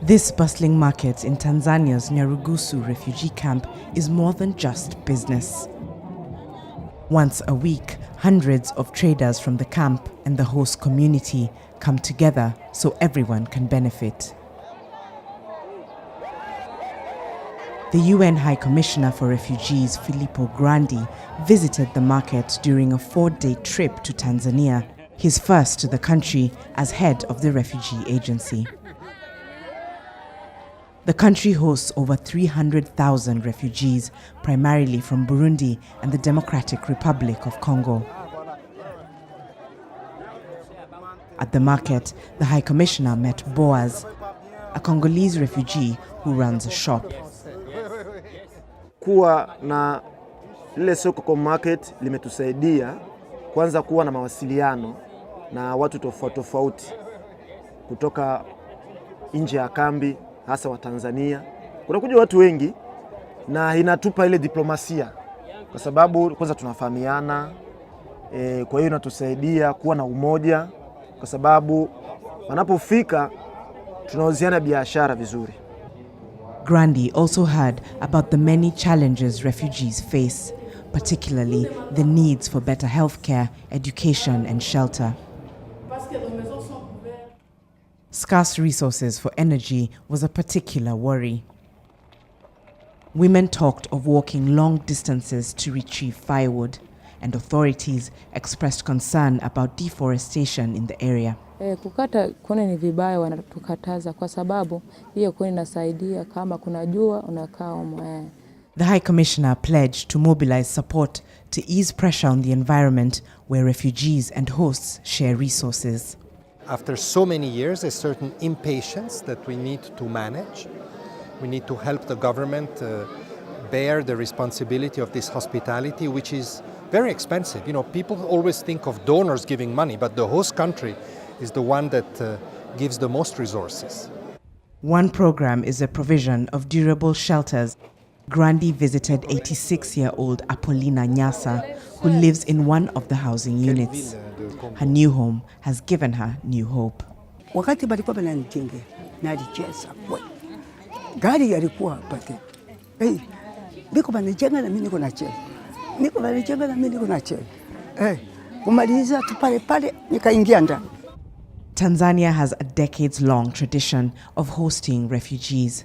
This bustling market in Tanzania's Nyarugusu refugee camp is more than just business. Once a week, hundreds of traders from the camp and the host community come together so everyone can benefit. The UN High Commissioner for Refugees, Filippo Grandi, visited the market during a 4-day trip to Tanzania, his first to the country as head of the refugee agency. The country hosts over 300,000 refugees, primarily from Burundi and the Democratic Republic of Congo. At the market, the High Commissioner met Boaz, a Congolese refugee who runs a shop. Kuwa na lile soko kwa market limetusaidia kwanza kuwa na mawasiliano na watu tofauti kutoka nje ya kambi, hasa wa Tanzania. Kunakuja watu wengi na inatupa ile diplomasia kwa sababu kwanza tunafahamiana, kwa hiyo inatusaidia kuwa na umoja kwa sababu wanapofika tunauziana biashara vizuri. Grandi also heard about the many challenges refugees face, particularly the needs for better healthcare, education and shelter. Scarce resources for energy was a particular worry. Women talked of walking long distances to retrieve firewood, and authorities expressed concern about deforestation in the area. Kukata kuni ni vibaya, wanatukataza kwa sababu hiyo kuni inasaidia kama kuna jua unakaa. The High Commissioner pledged to mobilize support to ease pressure on the environment where refugees and hosts share resources. After so many years, a certain impatience that we need to manage. We need to help the government bear the responsibility of this hospitality, which is very expensive. You know, people always think of donors giving money, but the host country is the one that gives the most resources. One program is the provision of durable shelters. Grandi visited 86-year-old Apolina Nyasa, who lives in one of the housing units. Her new home has given her new hope. Wakati balikuwa bananijenge nalicheza kwa gari yalikuwa pate. Biko banijenga na mimi niko nacheza. Niko banijenga na mimi niko nacheza. Kumaliza tu pale nikaingia ndani. Tanzania has a decades-long tradition of hosting refugees.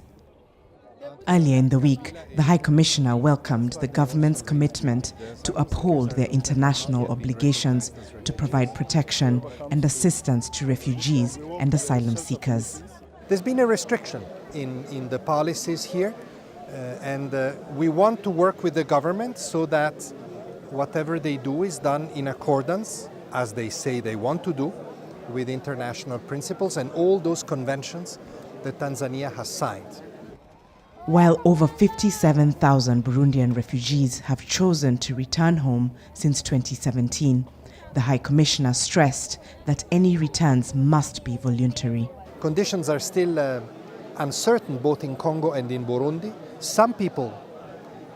Earlier in the week, the High Commissioner welcomed the government's commitment to uphold their international obligations to provide protection and assistance to refugees and asylum seekers. There's been a restriction in the policies here, and we want to work with the government so that whatever they do is done in accordance, as they say they want to do, with international principles and all those conventions that Tanzania has signed. While over 57,000 Burundian refugees have chosen to return home since 2017, the High Commissioner stressed that any returns must be voluntary. Conditions are still uncertain both in Congo and in Burundi. Some people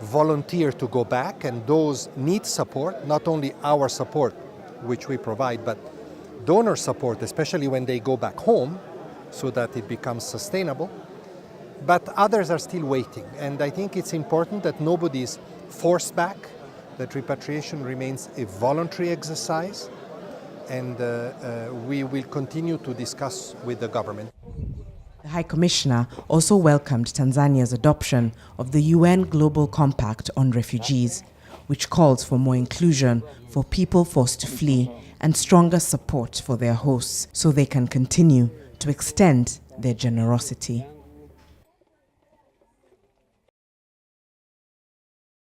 volunteer to go back, and those need support, not only our support, which we provide, but donor support, especially when they go back home, so that it becomes sustainable. But others are still waiting, and I think it's important that nobody is forced back, that repatriation remains a voluntary exercise, and we will continue to discuss with the government. The High Commissioner also welcomed Tanzania's adoption of the UN Global Compact on Refugees, which calls for more inclusion for people forced to flee and stronger support for their hosts so they can continue to extend their generosity.